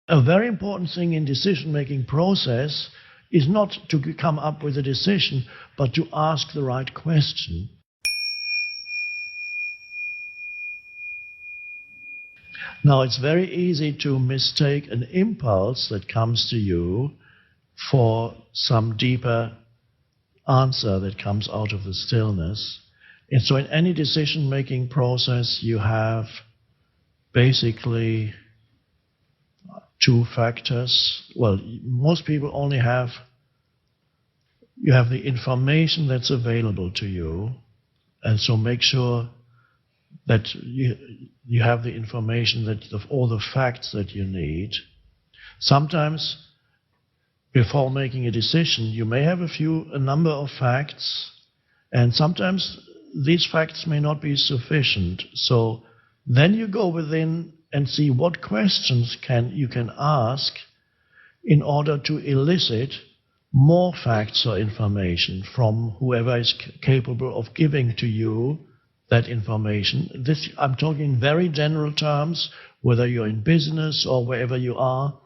A very important thing in decision-making process is not to come up with a decision, but to ask the right question. Now, it's very easy to mistake an impulse that comes to you for some deeper answer that comes out of the stillness. And so in any decision-making process, you have basically two factors. Well, most people only have, you have the information that's available to you, and so make sure that you have the information, that all the facts that you need. Sometimes, before making a decision, you may have a number of facts, and sometimes these facts may not be sufficient. So then you go within and see what questions you can ask in order to elicit more facts or information from whoever is capable of giving to you that information. This, I'm talking in very general terms, whether you're in business or wherever you are,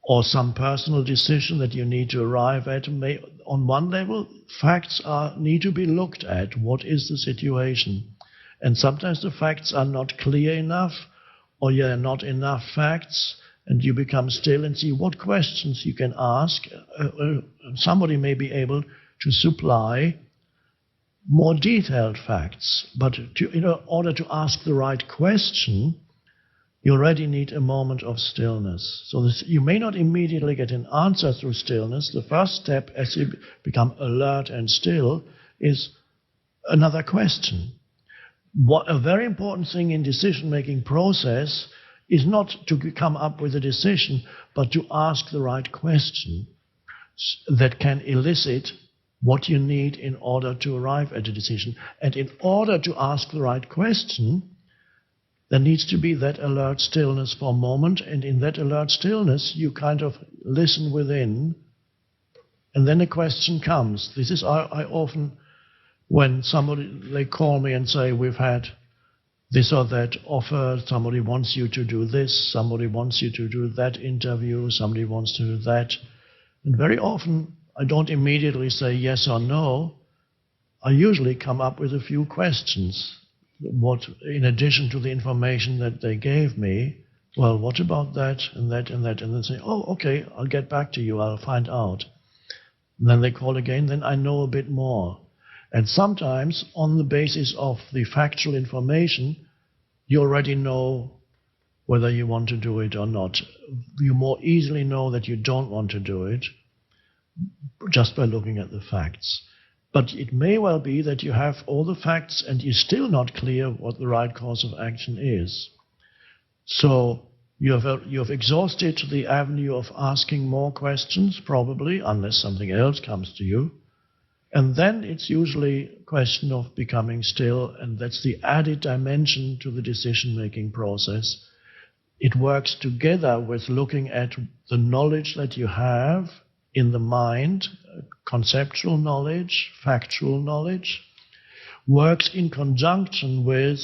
or some personal decision that you need to arrive at. On one level, facts need to be looked at. What is the situation? And sometimes the facts are not clear enough, or there are not enough facts, and you become still and see what questions you can ask. Somebody may be able to supply more detailed facts, but in order to ask the right question, you already need a moment of stillness. So you may not immediately get an answer through stillness. The first step, as you become alert and still, is another question. A very important thing in decision-making process is not to come up with a decision, but to ask the right question that can elicit what you need in order to arrive at a decision. And in order to ask the right question, there needs to be that alert stillness for a moment, and in that alert stillness, you kind of listen within, and then a question comes. This is, I often, when they call me and say, we've had this or that offer, somebody wants you to do this, somebody wants you to do that interview, somebody wants to do that. And very often, I don't immediately say yes or no. I usually come up with a few questions. What, in addition to the information that they gave me, well, what about that and that and that? And then say, oh, okay, I'll get back to you, I'll find out. And then they call again, then I know a bit more. And sometimes, on the basis of the factual information, you already know whether you want to do it or not. You more easily know that you don't want to do it just by looking at the facts. But it may well be that you have all the facts and you're still not clear what the right course of action is. So you have exhausted the avenue of asking more questions, probably, unless something else comes to you. And then it's usually a question of becoming still, and that's the added dimension to the decision-making process. It works together with looking at the knowledge that you have in the mind, conceptual knowledge, factual knowledge, works in conjunction with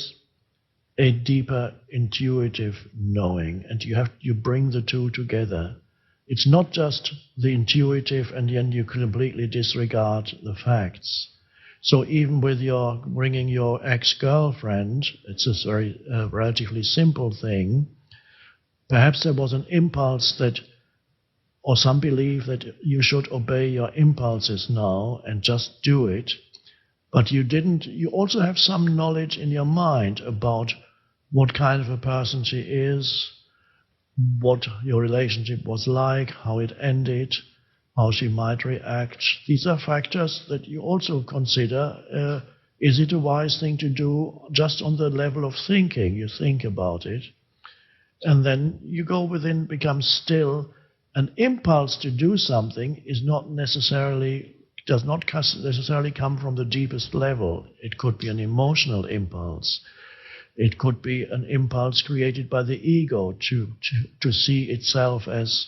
a deeper intuitive knowing, and you bring the two together. It's not just the intuitive and then you completely disregard the facts. So even with bringing your ex-girlfriend, it's a very relatively simple thing. Perhaps there was an impulse or some belief that you should obey your impulses now and just do it, but you didn't. You also have some knowledge in your mind about what kind of a person she is, what your relationship was like, how it ended, how she might react. These are factors that you also consider. Is it a wise thing to do just on the level of thinking? You think about it, and then you go within, become still. An impulse to do something does not necessarily come from the deepest level. It could be an emotional impulse. It could be an impulse created by the ego to see itself as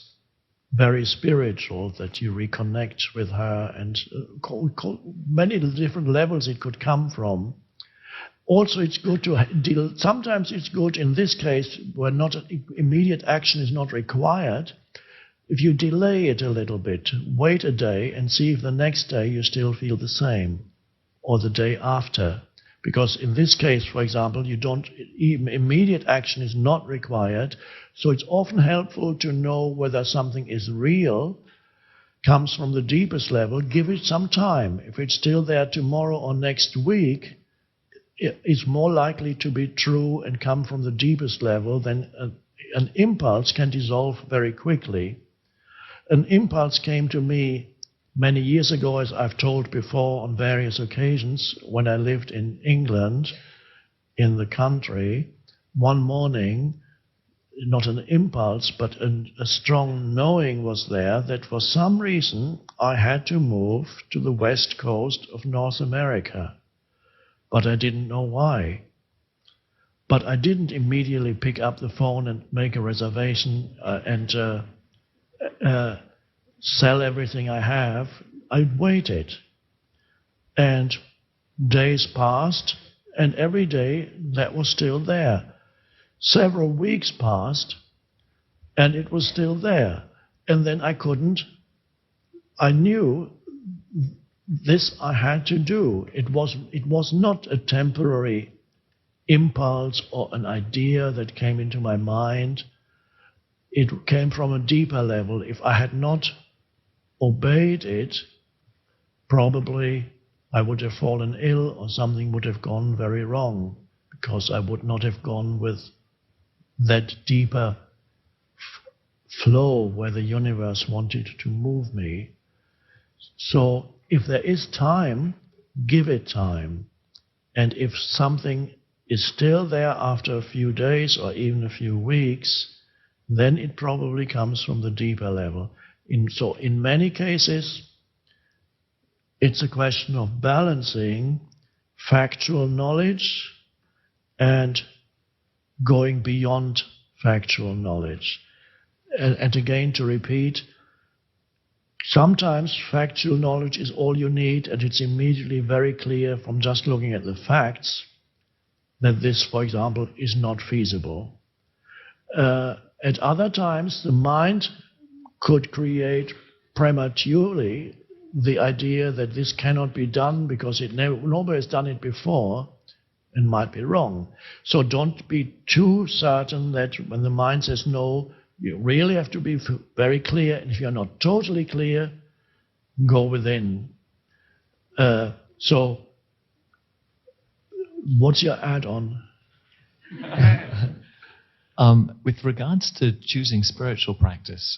very spiritual, that you reconnect with her, and many different levels it could come from. Also, it's good to deal. Sometimes it's good in this case where not immediate action is not required. If you delay it a little bit, wait a day and see if the next day you still feel the same, or the day after. Because in this case, for example, even immediate action is not required. So it's often helpful to know whether something is real, comes from the deepest level. Give it some time. If it's still there tomorrow or next week, it's more likely to be true and come from the deepest level than an impulse can dissolve very quickly. An impulse came to me many years ago, as I've told before on various occasions, when I lived in England, in the country. One morning, not an impulse, but a strong knowing was there that for some reason I had to move to the west coast of North America. But I didn't know why. But I didn't immediately pick up the phone and make a reservation and sell everything I have. I waited. And days passed, and every day that was still there. Several weeks passed, and it was still there. And then I knew this I had to do. It was not a temporary impulse or an idea that came into my mind. It came from a deeper level. If I had not obeyed it, probably I would have fallen ill or something would have gone very wrong, because I would not have gone with that deeper flow where the universe wanted to move me. So if there is time, give it time. And if something is still there after a few days or even a few weeks, then it probably comes from the deeper level. So in many cases, it's a question of balancing factual knowledge and going beyond factual knowledge. And again, to repeat, sometimes factual knowledge is all you need, and it's immediately very clear from just looking at the facts that this, for example, is not feasible. At other times, the mind could create prematurely the idea that this cannot be done because nobody has done it before and might be wrong. So don't be too certain that when the mind says no, you really have to be very clear. And if you're not totally clear, go within. So what's your add-on? With regards to choosing spiritual practice,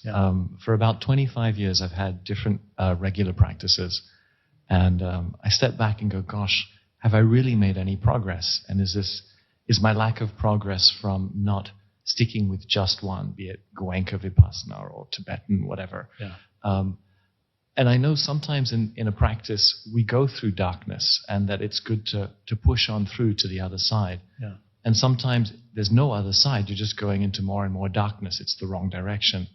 for about 25 years I've had different regular practices, and I step back and go, gosh, have I really made any progress? And is my lack of progress from not sticking with just one, be it Goenka Vipassana or Tibetan, whatever? And I know sometimes in a practice we go through darkness, and that it's good to push on through to the other side. And sometimes there's no other side. You're just going into more and more darkness. It's the wrong direction.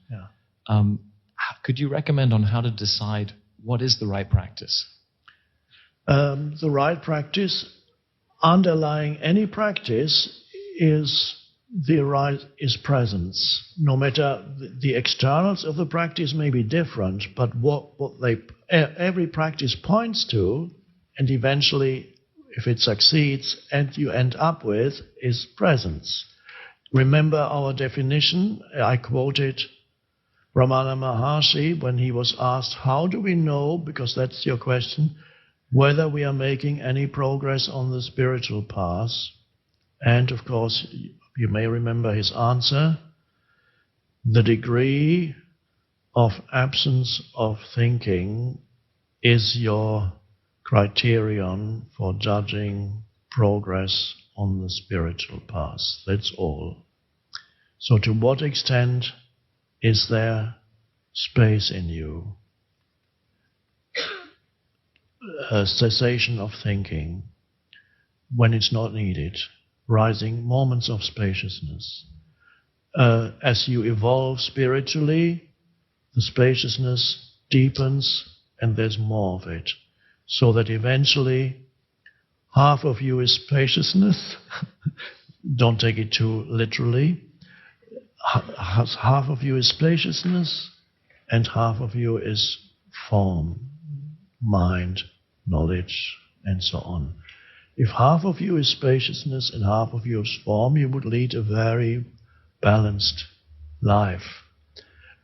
Could you recommend on how to decide what is the right practice? The right practice, underlying any practice, is presence. No matter the externals of the practice may be different, but what every practice points to, and eventually, if it succeeds, and you end up with, is presence. Remember our definition? I quoted Ramana Maharshi when he was asked, how do we know, because that's your question, whether we are making any progress on the spiritual path? And of course, you may remember his answer: the degree of absence of thinking is your criterion for judging progress on the spiritual path. That's all. So to what extent is there space in you? A cessation of thinking when it's not needed, rising moments of spaciousness. As you evolve spiritually, the spaciousness deepens and there's more of it. So that eventually, half of you is spaciousness. Don't take it too literally. Half of you is spaciousness, and half of you is form, mind, knowledge, and so on. If half of you is spaciousness and half of you is form, you would lead a very balanced life.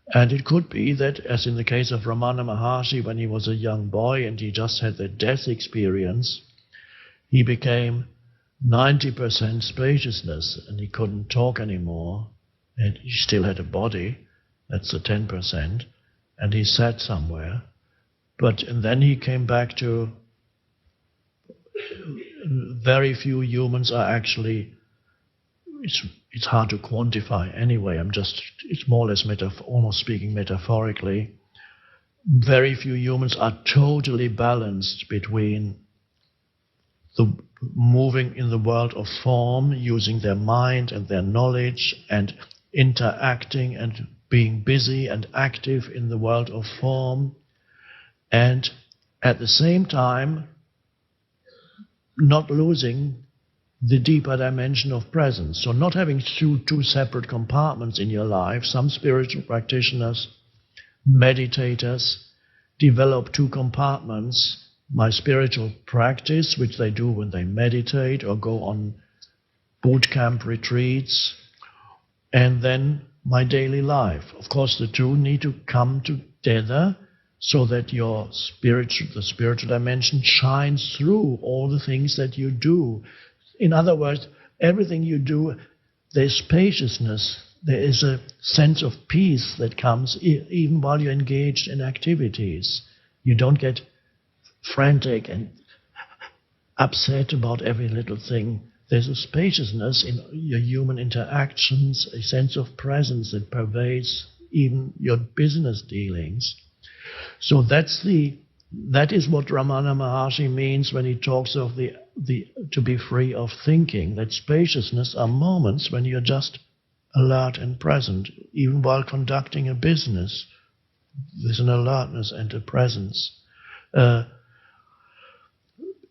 And it could be that, as in the case of Ramana Maharshi, when he was a young boy and he just had the death experience, he became 90% spaciousness and he couldn't talk anymore. And he still had a body, that's the 10%, and he sat somewhere. And then he came back to very few humans are actually, it's hard to quantify anyway, it's more or less almost speaking metaphorically. Very few humans are totally balanced between the moving in the world of form, using their mind and their knowledge, and interacting and being busy and active in the world of form, and at the same time not losing the deeper dimension of presence. So not having two separate compartments in your life. Some spiritual practitioners, meditators, develop two compartments. My spiritual practice, which they do when they meditate or go on boot camp retreats, and then my daily life. Of course, the two need to come together so that the spiritual dimension shines through all the things that you do. In other words, everything you do, there's spaciousness. There is a sense of peace that comes even while you're engaged in activities. You don't get frantic and upset about every little thing. There's a spaciousness in your human interactions, a sense of presence that pervades even your business dealings. So that is what Ramana Maharshi means when he talks of the to be free of thinking. That spaciousness are moments when you're just alert and present, even while conducting a business. There's an alertness and a presence.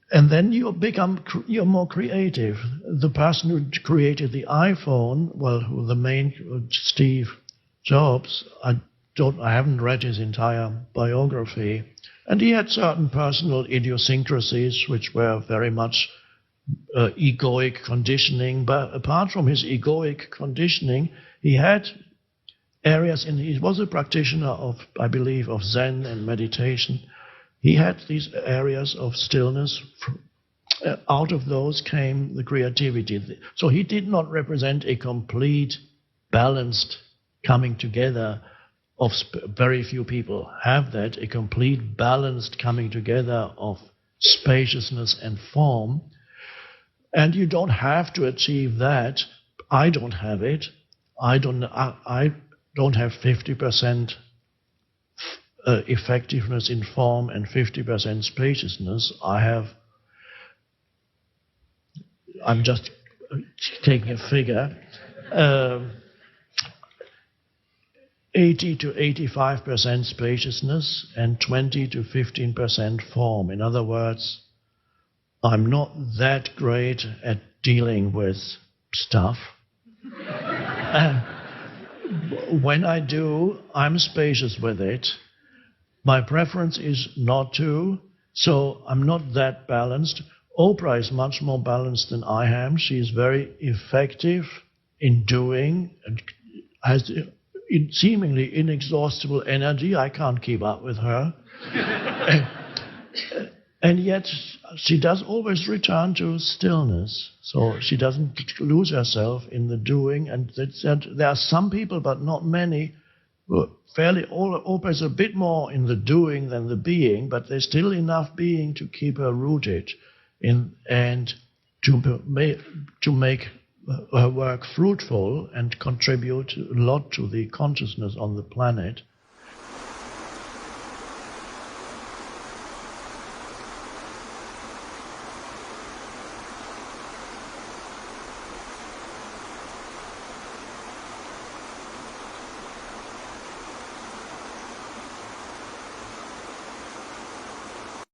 And then you're more creative. The person who created the iPhone, Steve Jobs, I haven't read his entire biography, and he had certain personal idiosyncrasies which were very much egoic conditioning. But apart from his egoic conditioning, he had areas he was a practitioner of Zen and meditation. He had these areas of stillness. Out of those came the creativity. So he did not represent a complete, balanced coming together of very few people have that, a complete, balanced coming together of spaciousness and form. And you don't have to achieve that. I don't have it. I don't have 50% effectiveness in form and 50% spaciousness. I'm just taking a figure, 80 to 85% spaciousness and 20 to 15% form. In other words, I'm not that great at dealing with stuff. When I do, I'm spacious with it. My preference is not to, so I'm not that balanced. Oprah is much more balanced than I am. She is very effective in doing and has seemingly inexhaustible energy. I can't keep up with her. And yet she does always return to stillness. So she doesn't lose herself in the doing. And there are some people, but not many, who Oprah is a bit more in the doing than the being, but there's still enough being to keep her rooted in and to make her work fruitful and contribute a lot to the consciousness on the planet.